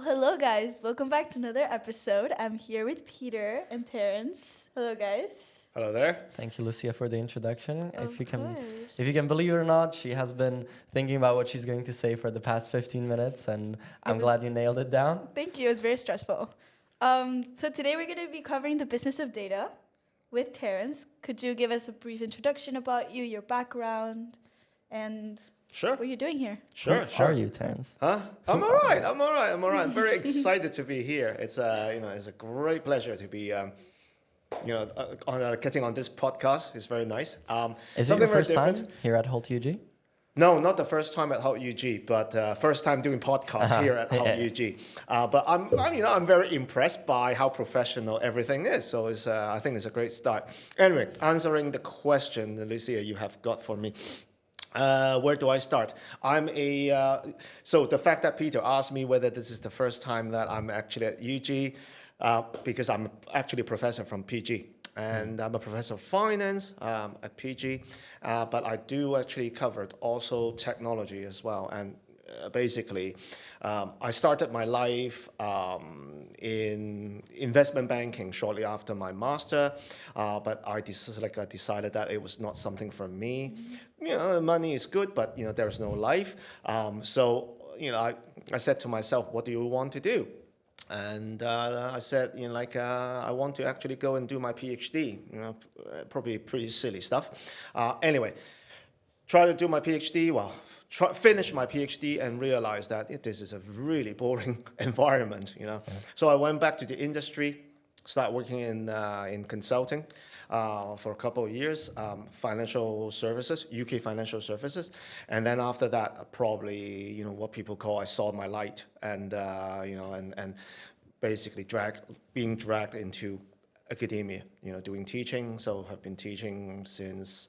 Well, hello guys. Welcome back to another episode. I'm here with Peter and Terence. Hello guys. Hello there. Thank you, Lucia, for the introduction. Of course. If you can believe it or not, she has been thinking about what she's going to say for the past 15 minutes, and I'm glad you nailed it down. Thank you. It was very stressful. So today we're going to be covering the business of data with Terence. Could you give us a brief introduction about you, your background, and Sure. what you're doing here? Sure. Who are you, Terence? Huh? I'm all right. I'm very excited to be here. It's it's a great pleasure to be getting on this podcast. It's very nice. Is it your first time here at hult.edu? No, not the first time at hult.edu, but first time doing podcasts here at hult.edu. But I'm very impressed by how professional everything is. So I think it's a great start. Anyway, answering the question, Lucia, you have got for me. Where do I start? So the fact that Peter asked me whether this is the first time that I'm actually at UG, because I'm actually a professor from PG. And I'm a professor of finance at PG, but I do actually covered also technology as well. And basically, I started my life in investment banking shortly after my master, but I decided that it was not something for me. Money is good, but there's no life. So I said to myself, what do you want to do? And I said, I want to actually go and do my PhD. Probably pretty silly stuff. Anyway, try to do my PhD. Well, finish my PhD and realize that this is a really boring environment. So I went back to the industry, started working in consulting for a couple of years, financial services, UK financial services, and then after that, probably what people call I saw my light, and and basically being dragged into academia, doing teaching. So I've been teaching since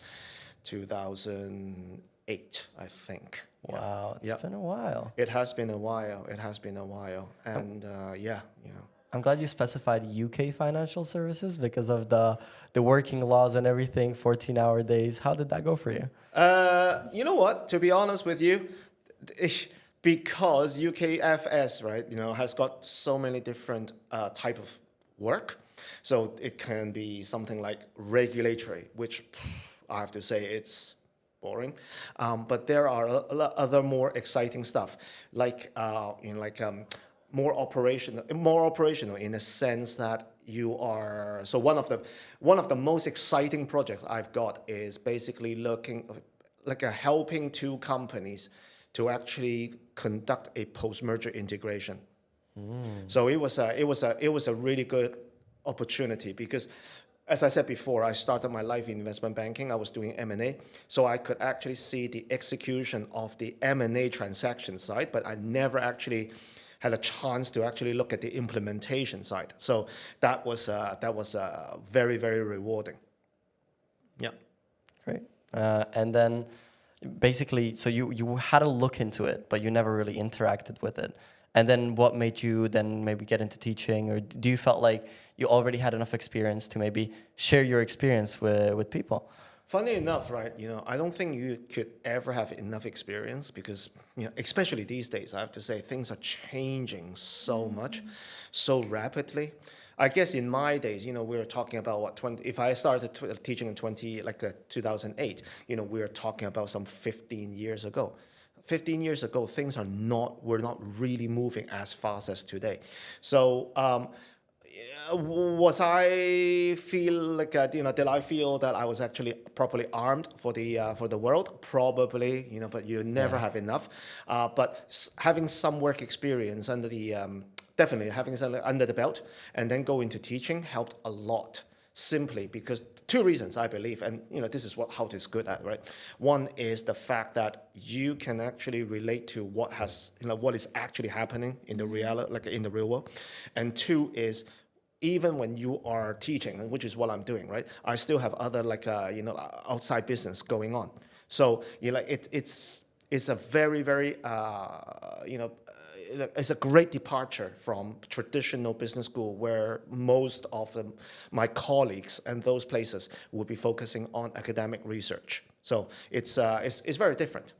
2008, I think. Wow, it's been a while. It has been a while. And I'm glad you specified UK financial services because of the working laws and everything, 14-hour days. How did that go for you? You know what? To be honest with you, because UKFS, right, has got so many different type of work. So it can be something like regulatory, which I have to say it's boring. But there are other more exciting stuff, like more operational in a sense that you are. So one of the most exciting projects I've got is basically helping two companies to actually conduct a post-merger integration. So it was a really good opportunity because, as I said before, I started my life in investment banking. I was doing M&A, so I could actually see the execution of the M&A transaction side, but I never actually had a chance to actually look at the implementation side. So that was very, very rewarding. Yeah. Great. And then basically, so you had a look into it, but you never really interacted with it. And then what made you then maybe get into teaching, or do you felt like you already had enough experience to maybe share your experience with people? Funny enough, right? I don't think you could ever have enough experience because, especially these days, I have to say things are changing so much, so rapidly. I guess in my days, we were talking about if I started teaching in 2008, we were talking about some 15 years ago. 15 years ago, things were not really moving as fast as today. So, did I feel that I was actually properly armed for the world? Probably, but you never have enough. But having some work experience definitely having something under the belt and then go into teaching helped a lot. Simply because two reasons, I believe, and this is what Hult is good at, right? One is the fact that you can actually relate to what is actually happening in the reality, in the real world, and two is even when you are teaching, which is what I'm doing, right? I still have other outside business going on. So it's a very, very it's a great departure from traditional business school where most of my colleagues and those places would be focusing on academic research. So it's very different.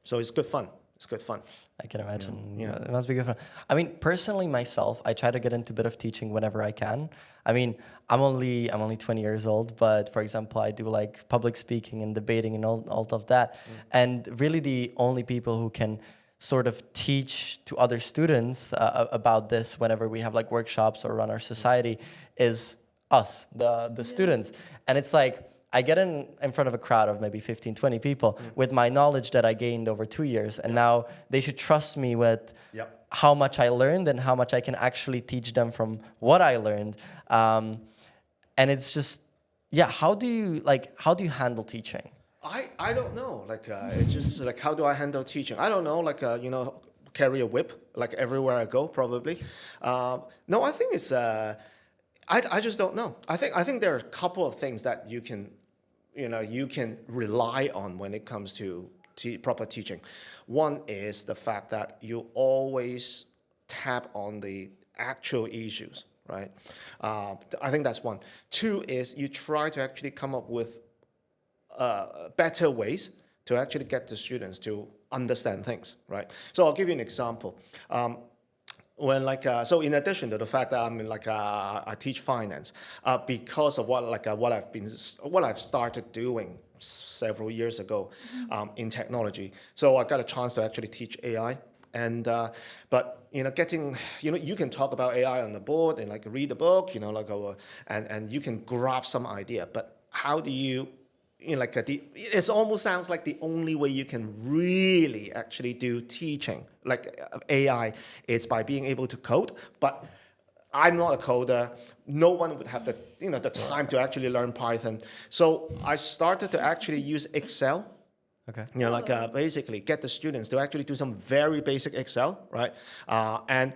So it's good fun. It's good fun. I can imagine. Yeah. It must be good fun. I mean, personally, myself, I try to get into a bit of teaching whenever I can. I mean, I'm only 20 years old, but for example, I do like public speaking and debating and all of that. And really, the only people who can sort of teach to other students about this whenever we have like workshops or run our society is us, the students. And it's like, I get in front of a crowd of maybe 15, 20 people with my knowledge that I gained over 2 years. And now they should trust me with how much I learned and how much I can actually teach them from what I learned. And it's just, how do you handle teaching? I don't know. Like, it's just like, how do I handle teaching? I don't know. Like, carry a whip, like everywhere I go, probably. No, I think it's, I just don't know. I think there are a couple of things that you can rely on when it comes to proper teaching. One is the fact that you always tap on the actual issues, right? I think that's one. Two is you try to actually come up with better ways to actually get the students to understand things, right? So I'll give you an example. So in addition to the fact that I teach finance, because of what I've started doing several years ago in technology, so I got a chance to actually teach AI. And but you can talk about AI on the board and like read a book, and you can grab some idea. But how do you it almost sounds like the only way you can really actually do teaching, like AI, is by being able to code. But I'm not a coder. No one would have the time to actually learn Python. So I started to actually use Excel. Okay. Basically get the students to actually do some very basic Excel, right? And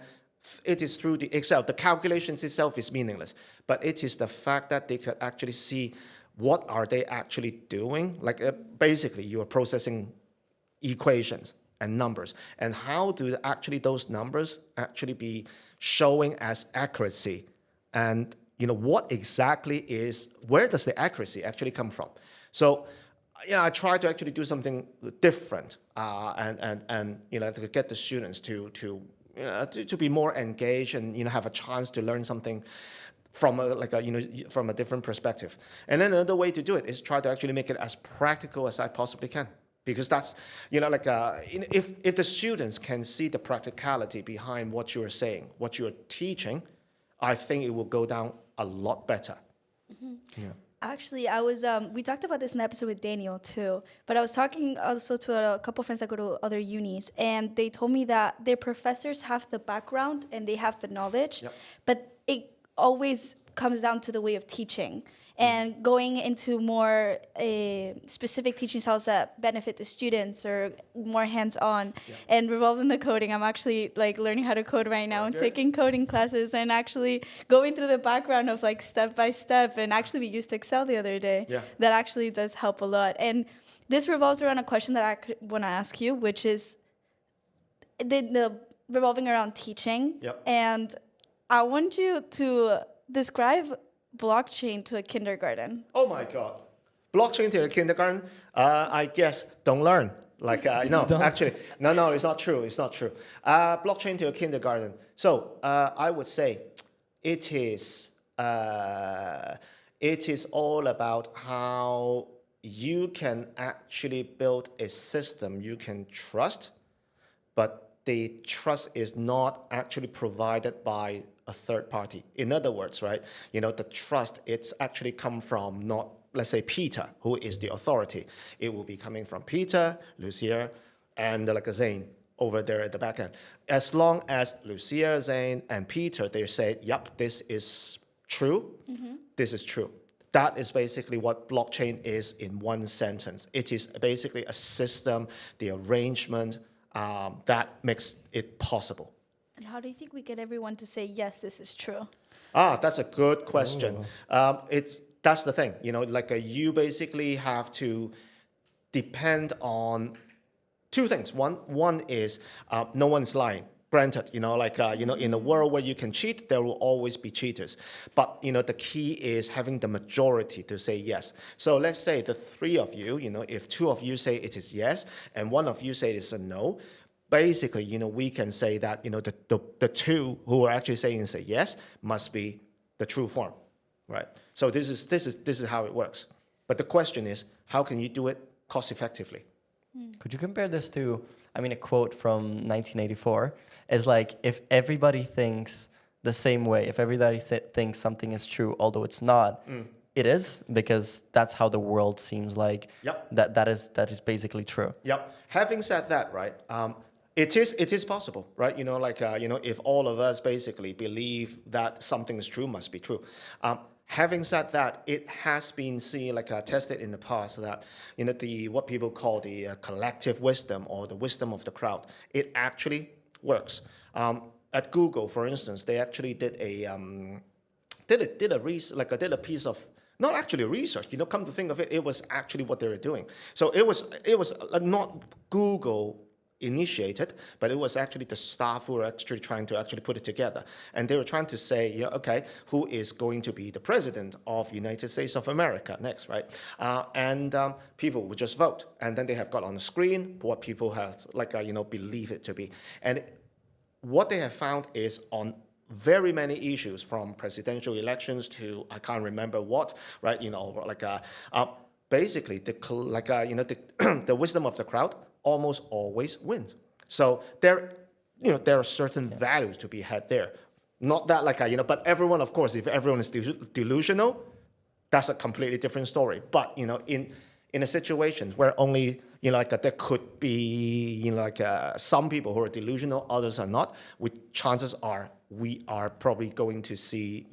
it is through the Excel. The calculations itself is meaningless, but it is the fact that they could actually see what are they actually doing? Like basically, you are processing equations and numbers, and how do actually those numbers actually be showing as accuracy? And what exactly where does the accuracy actually come from? So, I try to actually do something different, and to get the students to be more engaged and have a chance to learn something from a different perspective. And then another way to do it is try to actually make it as practical as I possibly can, because that's if the students can see the practicality behind what you are saying, what you are teaching, I think it will go down a lot better. Yeah. Actually, I was we talked about this in the episode with Daniel too, but I was talking also to a couple friends that go to other unis, and they told me that their professors have the background and they have the knowledge, but it always comes down to the way of teaching and going into more specific teaching styles that benefit the students or more hands-on and revolving the coding. I'm actually like learning how to code right now and taking coding classes and actually going through the background of like step by step, and actually we used Excel the other day. That actually does help a lot. And this revolves around a question that I want to ask you, which is the revolving around teaching. And I want you to describe blockchain to a kindergarten. Oh my God. Blockchain to a kindergarten? I guess don't learn. No, actually, no, it's not true. It's not true. Blockchain to a kindergarten. So I would say it is all about how you can actually build a system you can trust, but the trust is not actually provided by a third party. In other words, right, the trust, it's actually come from not, let's say, Peter, who is the authority. It will be coming from Peter, Lucia, and Zane over there at the back end. As long as Lucia, Zane, and Peter, they say, yep, this is true, this is true. That is basically what blockchain is in one sentence. It is basically a system, the arrangement that makes it possible. And how do you think we get everyone to say, yes, this is true? That's a good question. That's the thing, you basically have to depend on two things. One is no one's lying. Granted, in a world where you can cheat, there will always be cheaters. But, the key is having the majority to say yes. So let's say the three of you, if two of you say it is yes, and one of you say it is a no, basically, we can say that, the two who are actually saying say yes must be the true form, right? So this is how it works. But the question is, how can you do it cost effectively? Could you compare this to, I mean, a quote from 1984 is like, if everybody thinks the same way, if everybody thinks something is true, although it's not, it is, because that's how the world seems like. Yep. That is basically true. Yep. Having said that, right, it is possible, right? If all of us basically believe that something is true, must be true. Having said that, it has been seen, tested in the past that, what people call the collective wisdom or the wisdom of the crowd, it actually works. At Google, for instance, they actually did a piece of, not actually research, come to think of it, it was actually what they were doing. So it was not Google initiated, but it was actually the staff who were actually trying to actually put it together. And they were trying to say, okay, who is going to be the president of United States of America next, right? And people would just vote. And then they have got on the screen what people have, believe it to be. And what they have found is on very many issues, from presidential elections to I can't remember what, right? Basically the wisdom of the crowd almost always wins. So there are certain values to be had there. Not that but everyone, of course, if everyone is delusional, that's a completely different story. But in a situation where only there could be some people who are delusional, others are not, which chances are we are probably going to see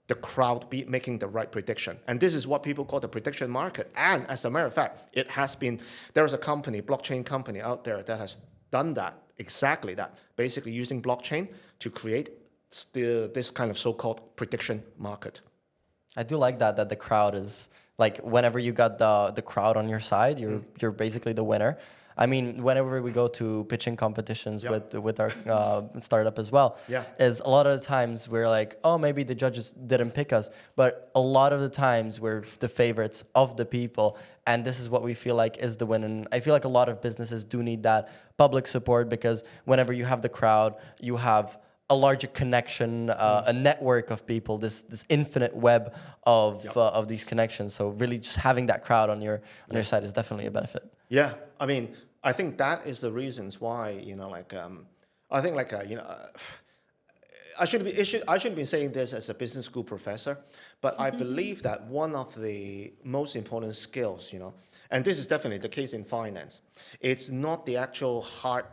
the crowd be making the right prediction. And this is what people call the prediction market. And as a matter of fact, there is a company, blockchain company out there that has done that, exactly that, basically using blockchain to create this kind of so-called prediction market. I do like that the crowd is, like, whenever you got the crowd on your side, you're basically the winner. I mean, whenever we go to pitching competitions with our startup as well, is a lot of the times we're like, oh, maybe the judges didn't pick us, but a lot of the times we're the favorites of the people, and this is what we feel like is the win. And I feel like a lot of businesses do need that public support, because whenever you have the crowd, you have a larger connection, a network of people, this infinite web of these connections. So really, just having that crowd on your side is definitely a benefit. Yeah, I mean, I think that is the reasons why I think I shouldn't be saying this as a business school professor, but I believe that one of the most important skills, and this is definitely the case in finance, it's not the actual hard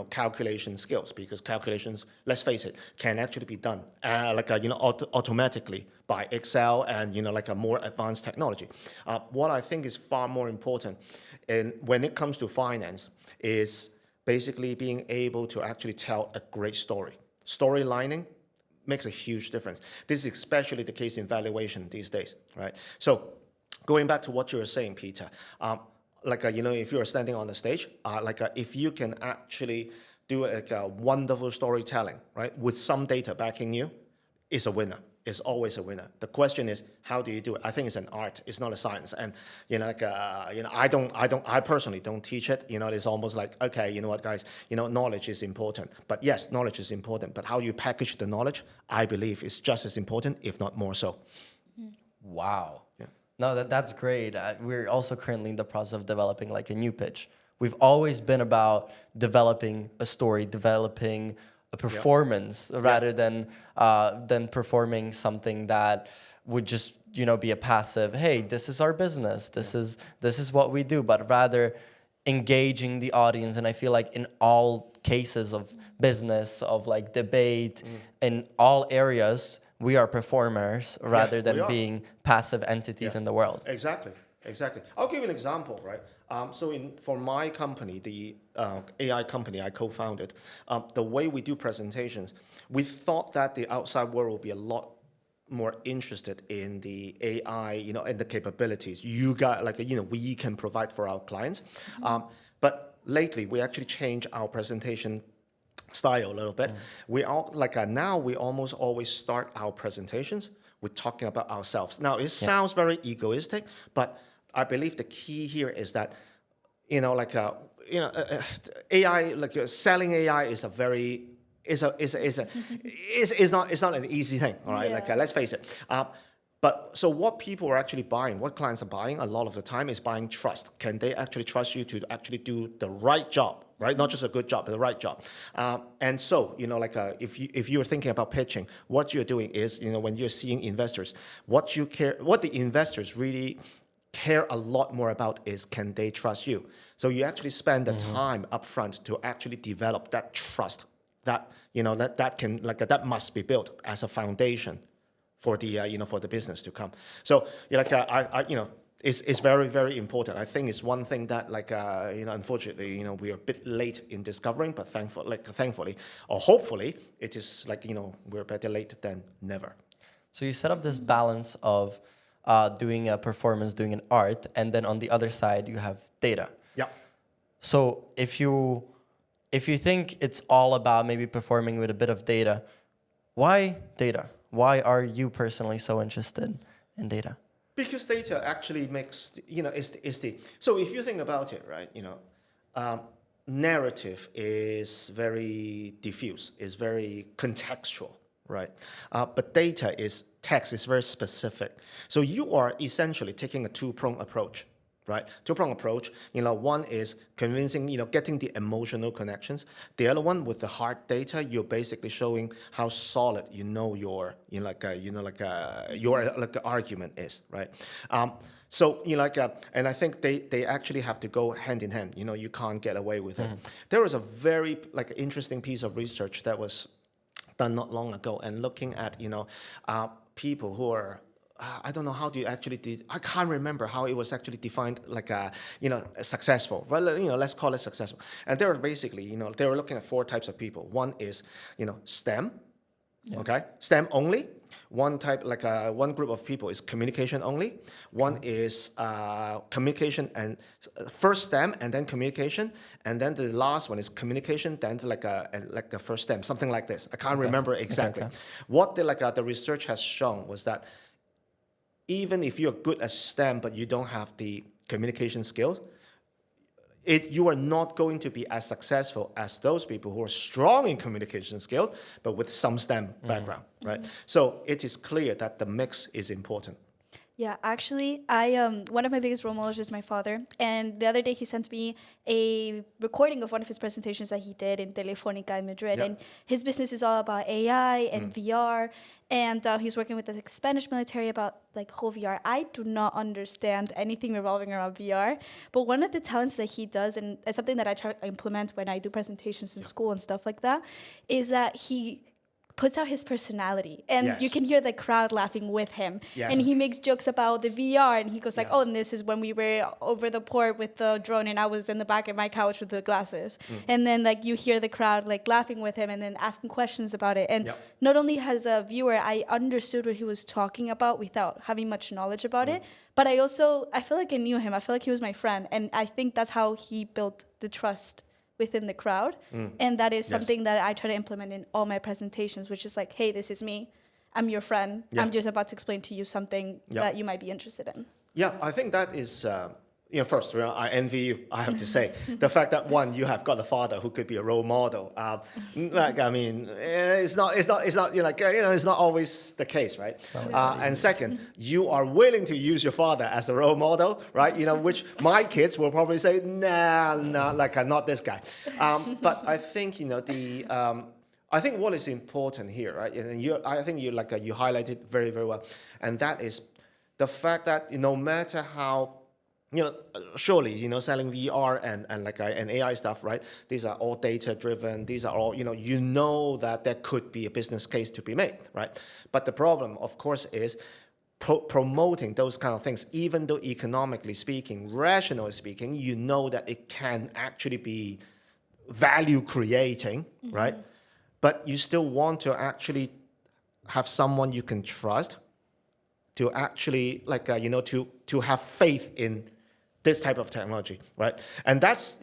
calculation skills, because calculations, let's face it, can actually be done automatically by Excel and a more advanced technology. What I think is far more important, and when it comes to finance, is basically being able to actually tell a great story. Storylining makes a huge difference. This is especially the case in valuation these days, right? So going back to what you were saying, Peter, if you're standing on the stage, if you can actually do a wonderful storytelling, right, with some data backing you, it's a winner. It's always a winner. The question is, how do you do it? I think it's an art. It's not a science. And I personally don't teach it. It's almost like, okay, you know what, guys, knowledge is important. But yes, knowledge is important. But how you package the knowledge, I believe, is just as important, if not more so. Wow. Yeah. No, that's great. We're also currently in the process of developing a new pitch. We've always been about developing a story, developing a performance, rather than performing something that would just be a passive, hey, this is our business, this is what we do, but rather engaging the audience. And I feel like in all cases of business, of debate, in all areas, we are performers rather than being passive entities in the world. Exactly. I'll give you an example, right? For my company, the AI company I co-founded, the way we do presentations, we thought that the outside world will be a lot more interested in the AI, and the capabilities you got, we can provide for our clients. But lately, we actually changed our presentation style a little bit. We all now we almost always start our presentations with talking about ourselves. Now it sounds very egoistic, but I believe the key here is that AI, selling AI is a very is not an easy thing. All right, Yeah. let's face it. But so what people are actually buying, what clients are buying a lot of the time is buying trust. Can they actually trust you to actually do the right job, right? Not just a good job, but the right job. And so, if you're thinking about pitching, what you're doing is, when you're seeing investors, what the investors really care a lot more about is, can they trust you? So you actually spend the time upfront to actually develop that trust that, that must be built as a foundation for the for the business to come. So it's very, very important. I think it's one thing that unfortunately we are a bit late in discovering, but thankfully or hopefully it is we're better late than never. So you set up this balance of doing a performance, doing an art, and then on the other side you have data. Yeah. So if you think it's all about maybe performing with a bit of data, why data? Why are you personally so interested in data? Because data actually makes, so if you think about it, right, narrative is very diffuse, is very contextual, right? But text is very specific. So you are essentially taking a two-pronged approach. Right, two-pronged approach. One is convincing, getting the emotional connections. The other one with the hard data, you're basically showing how solid your argument is, right? So and I think they actually have to go hand in hand. You can't get away with it. There was a very interesting piece of research that was done not long ago, and looking at people who are. I don't know how do you actually I can't remember how it was actually defined successful. Well, let's call it successful. And they were basically, they were looking at four types of people. One is, STEM, okay? STEM only. One type, one group of people is communication only. One is communication and first STEM and then communication. And then the last one is communication, then a first STEM, something like this. I can't remember exactly. Okay. What the research has shown was that even if you're good at STEM, but you don't have the communication skills, you are not going to be as successful as those people who are strong in communication skills, but with some STEM background, right? So it is clear that the mix is important. Yeah, actually, one of my biggest role models is my father. And the other day he sent me a recording of one of his presentations that he did in Telefónica in Madrid. Yep. And his business is all about AI and VR. And he's working with the Spanish military about whole VR. I do not understand anything revolving around VR. But one of the talents that he does, and it's something that I try to implement when I do presentations in school and stuff like that, is that he puts out his personality, and you can hear the crowd laughing with him. Yes. And he makes jokes about the VR, and he goes Yes. oh, and this is when we were over the port with the drone, and I was in the back of my couch with the glasses. And then you hear the crowd laughing with him, and then asking questions about it. And not only as a viewer, I understood what he was talking about without having much knowledge about it, but I feel like I knew him. I feel like he was my friend, and I think that's how he built the trust within the crowd. And that is something that I try to implement in all my presentations, which is hey, this is me. I'm your friend. Yeah. I'm just about to explain to you something that you might be interested in. Yeah, I think that is, first, I envy you, I have to say. The fact that, one, you have got a father who could be a role model. It's not always the case, right? And second, you are willing to use your father as a role model, right? Which my kids will probably say, nah, not this guy. But I think, I think what is important here, right? And I think you highlighted very, very well. And that is the fact that no matter how, surely, selling VR and AI stuff, right? These are all data driven. These are all, that there could be a business case to be made, right? But the problem, of course, is promoting those kind of things, even though economically speaking, rationally speaking, that it can actually be value creating, right? But you still want to actually have someone you can trust to actually to have faith in this type of technology, right? And that's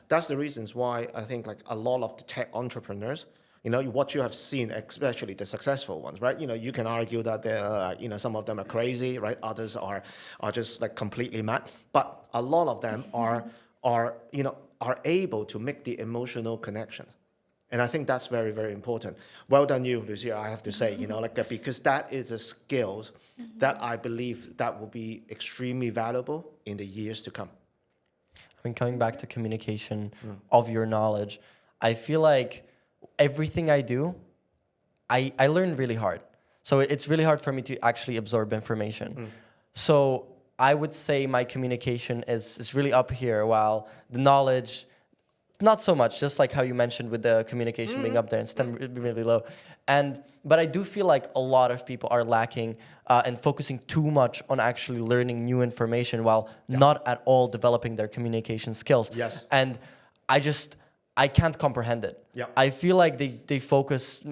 that's the reasons why I think a lot of the tech entrepreneurs, what you have seen, especially the successful ones, right? You can argue that they're some of them are crazy, right? Others are just completely mad, but a lot of them are are able to make the emotional connection. And I think that's very, very important. Well done, you, Lucia, I have to say, because that is a skill that I believe that will be extremely valuable in the years to come. I mean, coming back to communication of your knowledge, I feel like everything I do, I learn really hard. So it's really hard for me to actually absorb information. So I would say my communication is really up here, while the knowledge, not so much, just like how you mentioned with the communication being up there and STEM really low. But I do feel like a lot of people are lacking and focusing too much on actually learning new information while not at all developing their communication skills. Yes. And I can't comprehend it. Yeah. I feel like they focus,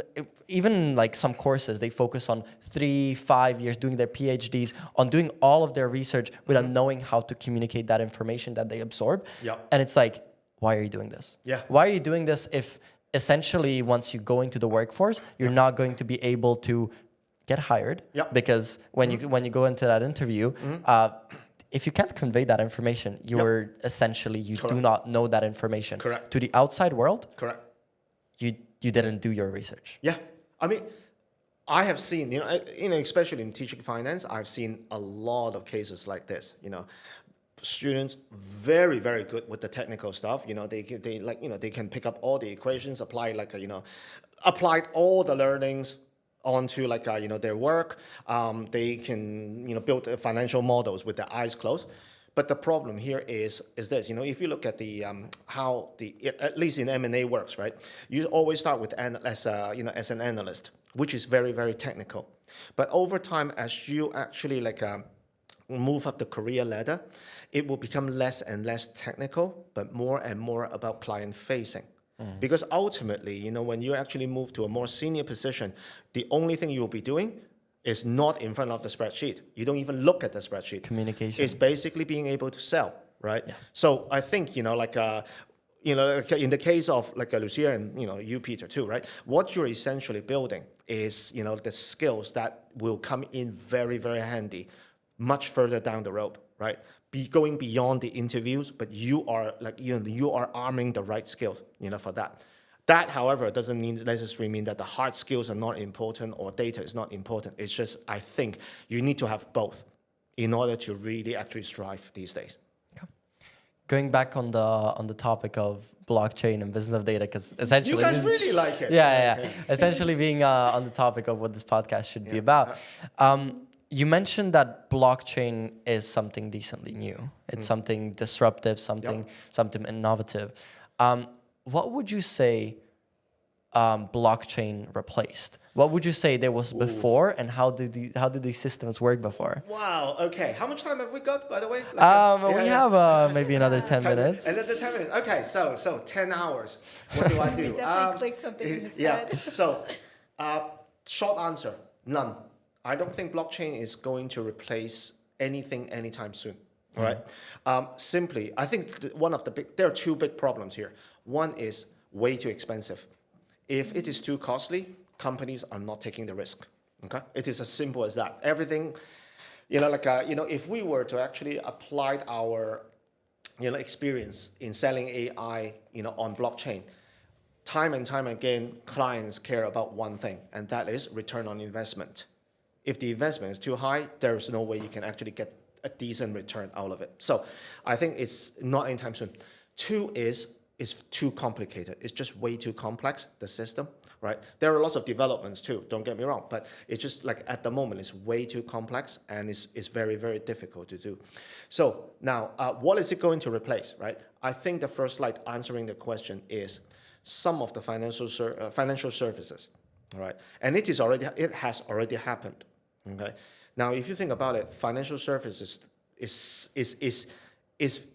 even like some courses, they focus on 3-5 years doing their PhDs, on doing all of their research without knowing how to communicate that information that they absorb. Yeah. And it's like, why are you doing this? Yeah. Why are you doing this if essentially once you go into the workforce, you're not going to be able to get hired? Yeah. Because when you go into that interview, if you can't convey that information, you're essentially, you do not know that information. Correct. To the outside world, Correct. you didn't do your research. Yeah. I mean, I have seen, especially in teaching finance, I've seen a lot of cases like this, students very, very good with the technical stuff. They can pick up all the equations, applied all the learnings onto their work. They can build financial models with their eyes closed. But the problem here is this. If you look at the how at least in M&A works, right? You always start with as an analyst, which is very, very technical. But over time, as you actually move up the career ladder, it will become less and less technical, but more and more about client facing. Because ultimately, when you actually move to a more senior position, the only thing you'll be doing is not in front of the spreadsheet. You don't even look at the spreadsheet. Communication. It's basically being able to sell, right? Yeah. So I think, in the case of Lucia and, you, Peter, too, right? What you're essentially building is, the skills that will come in very, very handy much further down the road, right? Going beyond the interviews, but you are you are arming the right skills, for that. That, however, doesn't necessarily mean that the hard skills are not important or data is not important. It's just, I think you need to have both in order to really actually strive these days. Okay. Going back on the topic of blockchain and business of data, because essentially you guys really like it. Yeah. Okay. Essentially being on the topic of what this podcast should be about. You mentioned that blockchain is something decently new. It's something disruptive, something innovative. What would you say blockchain replaced? What would you say there was before, and how did these systems work before? Wow. Okay. How much time have we got, by the way? We have maybe another 10 minutes. Another 10 minutes. Okay. So 10 hours. What do I do? We definitely clicked something in his head. So, short answer: none. I don't think blockchain is going to replace anything anytime soon. All right. Simply, I think there are two big problems here. One is way too expensive. If it is too costly, companies are not taking the risk. Okay. It is as simple as that. Everything, if we were to actually apply our, experience in selling AI, on blockchain, time and time again, clients care about one thing, and that is return on investment. If the investment is too high, there is no way you can actually get a decent return out of it. So I think it's not anytime soon. Two is too complicated. It's just way too complex, the system, right? There are lots of developments too, don't get me wrong, but it's just at the moment, it's way too complex and it's very, very difficult to do. So now, what is it going to replace, right? I think the first slide answering the question is some of the financial services, all right? And it has already happened, okay? Now, if you think about it, financial services is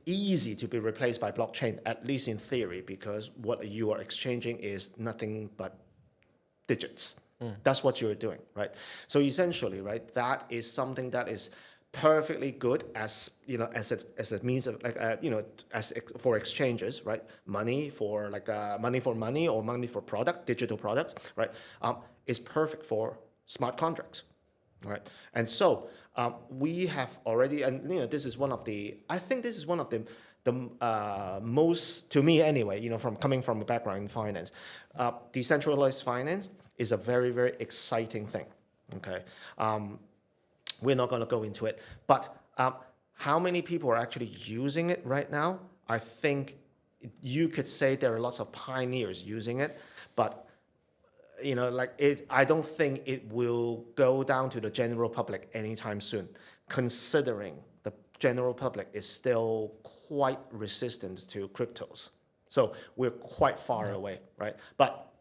easy to be replaced by blockchain, at least in theory, because what you are exchanging is nothing but digits. That's what you're doing, right? So essentially, right, that is something that is perfectly good as a means of for exchanges, right? Money for money or money for digital products, right? Is perfect for smart contracts. Right, and so we have already, and this is one of the most, to me anyway, from coming from a background in finance, decentralized finance is a very, very exciting thing. Okay, we're not going to go into it, but how many people are actually using it right now? I think you could say there are lots of pioneers using it, but I don't think it will go down to the general public anytime soon, considering the general public is still quite resistant to cryptos. So we're quite far away, right? But,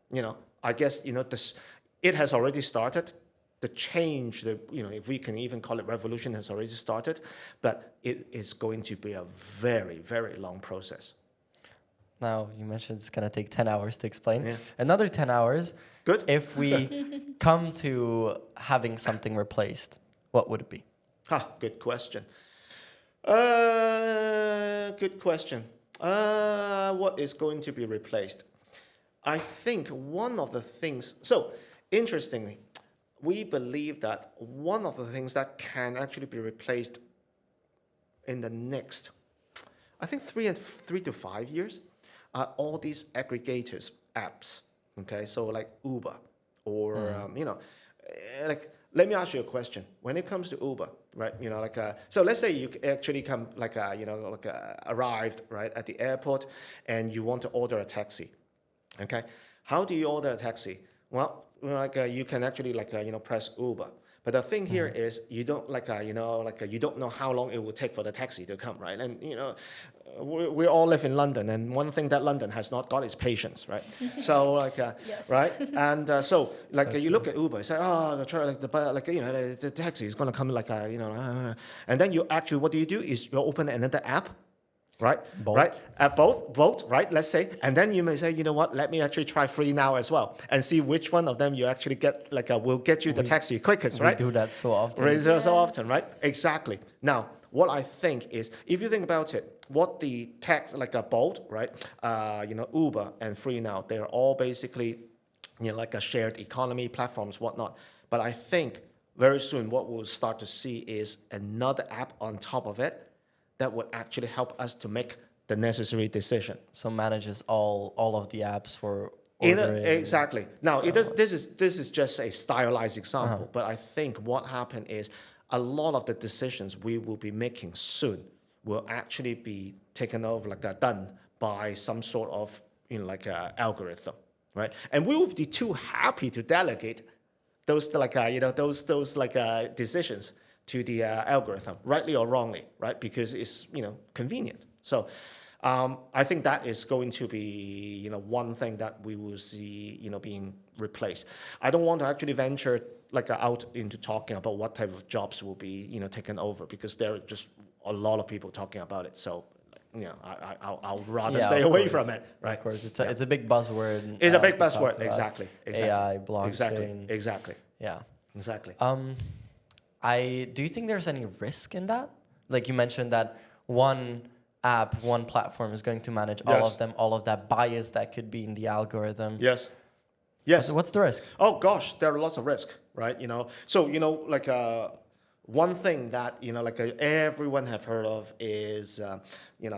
I guess, it has already started. The change, if we can even call it revolution, has already started, but it is going to be a very, very long process. Now, you mentioned it's going to take 10 hours to explain. Yeah. Another 10 hours. Good. If we come to having something replaced, what would it be? Good question. Good question. What is going to be replaced? I think one of the things... So, interestingly, we believe that one of the things that can actually be replaced in the next, I think 3 to 5 years, are all these aggregators apps. Okay, so like Uber, or let me ask you a question. When it comes to Uber, right? So let's say you actually come arrived right at the airport, and you want to order a taxi. Okay, how do you order a taxi? Well, you can actually press Uber. But the thing here is you don't you don't know how long it will take for the taxi to come, right? And we all live in London, and one thing that London has not got is patience, right? So Yes. right, and so you look at Uber, you say, the taxi is gonna come and then you actually what do? Is you open another app. Right, Bolt. right, at both, right, let's say, and then you may say, you know what, let me actually try free now as well, and see which one of them you actually get, will get you the taxi quickest, right? We do that so often. We do that so often, right? Exactly. Now, what I think is, if you think about it, what the a Bolt, right, Uber and Free Now, they're all basically, a shared economy platforms, whatnot. But I think very soon what we'll start to see is another app on top of it that would actually help us to make the necessary decision. So manages all of the apps for ordering. Exactly. Now, this is just a stylized example, but I think what happened is a lot of the decisions we will be making soon will actually be taken over, done by some sort of, algorithm, right? And we will be too happy to delegate those, decisions to the algorithm, rightly or wrongly, right? Because it's, convenient. So I think that is going to be, one thing that we will see, being replaced. I don't want to actually venture out into talking about what type of jobs will be, taken over, because there are just a lot of people talking about it. So, I'll rather stay away from it, right? Of course, it's a big buzzword. It's a big buzzword, exactly. AI, blockchain. Exactly. Yeah. Exactly. Do you think there's any risk in that? Like you mentioned that one app, one platform is going to manage all of them, all of that bias that could be in the algorithm. Yes. Yes. What's the risk? Oh gosh, there are lots of risk, right? So one thing that everyone have heard of is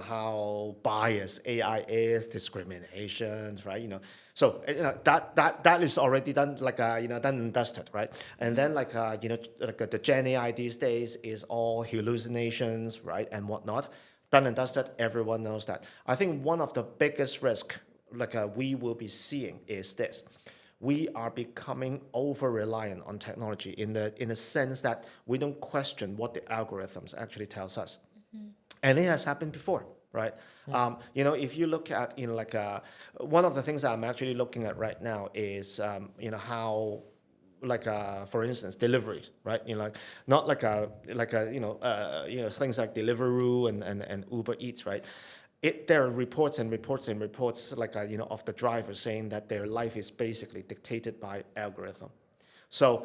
how biased AI is, discriminations, right? So that is already done done and dusted, right? And then the Gen AI these days is all hallucinations, right, and whatnot, done and dusted. Everyone knows that. I think one of the biggest risk we will be seeing is this: we are becoming over reliant on technology in the sense that we don't question what the algorithms actually tells us, and it has happened before. Right, if you look at one of the things that I'm actually looking at right now is how for instance deliveries, right? Not things like Deliveroo and Uber Eats, right? There are reports and reports and reports of the drivers saying that their life is basically dictated by algorithm. So.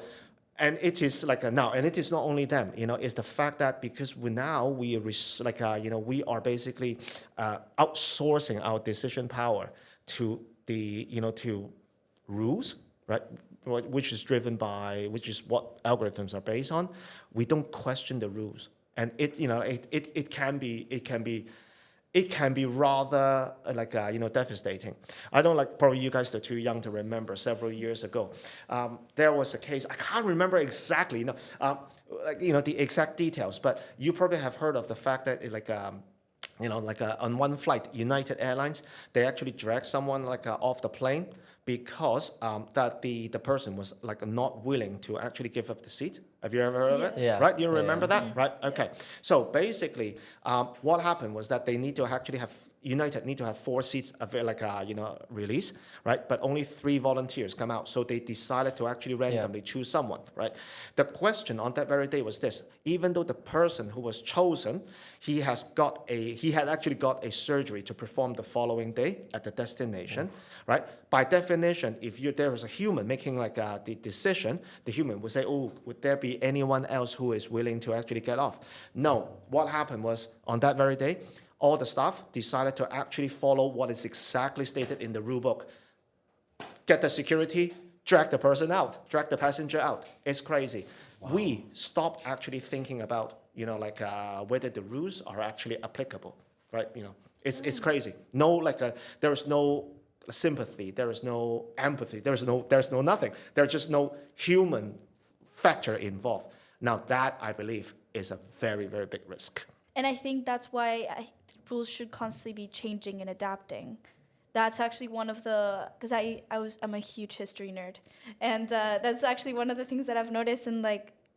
And it is now, and it is not only them. It's the fact that because we are basically outsourcing our decision power to the to rules, right? Which is what algorithms are based on. We don't question the rules, and it can be it can be rather devastating. I don't probably you guys are too young to remember several years ago. There was a case, I can't remember exactly, the exact details, but you probably have heard of the fact that on one flight, United Airlines, they actually dragged someone off the plane because that the person was not willing to actually give up the seat. Have you ever heard of it? Yeah. Right? Do you remember that? Right? Okay. So basically, what happened was that they need to actually have United need to have 4 seats release, right? But only 3 volunteers come out. So they decided to actually randomly choose someone, right? The question on that very day was this: even though the person who was chosen, he had actually got a surgery to perform the following day at the destination, right? By definition, if there is a human making the decision, the human would say, oh, would there be anyone else who is willing to actually get off? No. What happened was on that very day, all the staff decided to actually follow what is exactly stated in the rule book. Get the security, drag the person out, drag the passenger out. It's crazy. Wow. We stopped actually thinking about, whether the rules are actually applicable, right? It's crazy. There is no sympathy, there is no empathy, there's no nothing. There's just no human factor involved. Now that, I believe, is a very, very big risk. And I think that's why rules should constantly be changing and adapting. That's actually one of because I'm a huge history nerd, and that's actually one of the things that I've noticed. And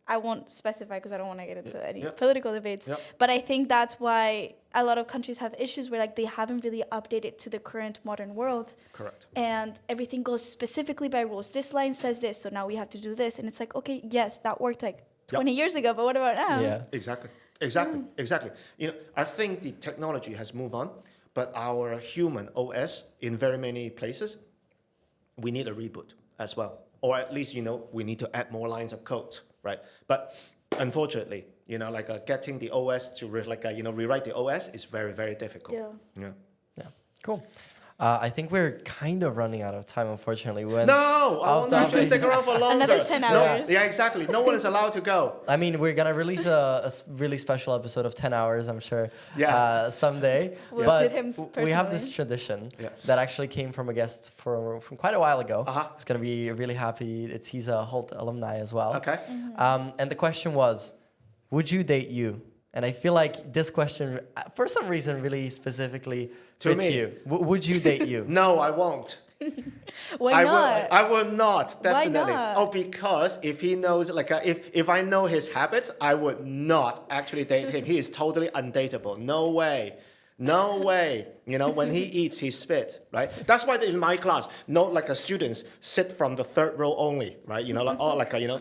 I won't specify because I don't want to get into any political debates. Yep. But I think that's why a lot of countries have issues where they haven't really updated to the current modern world. Correct. And everything goes specifically by rules. This line says this, so now we have to do this. And it's okay, yes, that worked 20 years ago, but what about now? Yeah. Exactly. I think the technology has moved on, but our human OS in very many places, we need a reboot as well. Or at least, we need to add more lines of code, right? But unfortunately, getting the OS to rewrite the OS is very, very difficult. Yeah. Cool. I think we're kind of running out of time, unfortunately. No, I want to actually stick around for longer. Another 10 hours. Yeah, exactly. No one is allowed to go. I mean, we're going to release a really special episode of 10 hours, I'm sure, someday. We'll sit him we have this tradition that actually came from a guest from quite a while ago. He's going to be really happy. He's a Hult alumni as well. Okay. And the question was, would you date you? And I feel like this question, for some reason, really specifically fits you. Would you date you? No, I won't. Why not? I will not, definitely. Why not? Oh, because if he knows, if I know his habits, I would not actually date him. He is totally undateable. No way. No way. When he eats, he spit, right? That's why in my class, students sit from the 3rd row only, right?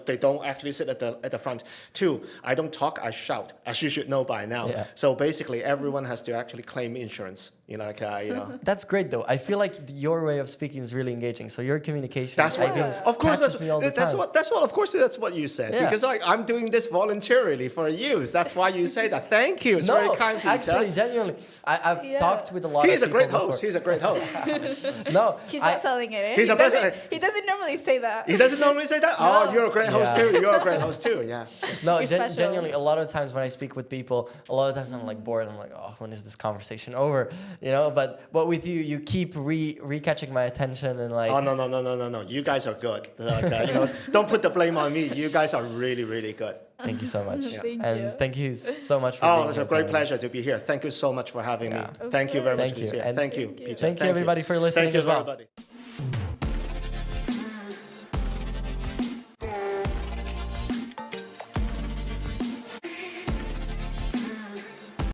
They don't actually sit at the front. 2, I don't talk, I shout, as you should know by now. Yeah. So basically, everyone has to actually claim insurance. That's great, though. I feel like your way of speaking is really engaging. So your communication. That's what. Of course, that's what you said. Yeah. Because I'm doing this voluntarily for you. That's why you say that. Thank you. It's very kind, Peter. Actually, genuinely, I've talked with a lot of people. He's a great host. He's a great host. No, he's not selling it. He's he doesn't normally say that. He doesn't normally say that. No. Oh, you're a great host too. You're a great host too. Yeah. No, genuinely, a lot of times when I speak with people, a lot of times I'm bored. I'm oh, when is this conversation over? But with you, you keep re-catching my attention and Oh no! You guys are good. Don't put the blame on me. You guys are really, really good. Thank you so much. Thank you so much for being here. It's a great pleasure to be here. Thank you so much for having me. Thank you very much, Lucia. Thank you, Peter. Thank you, everybody, for listening as well. Everybody.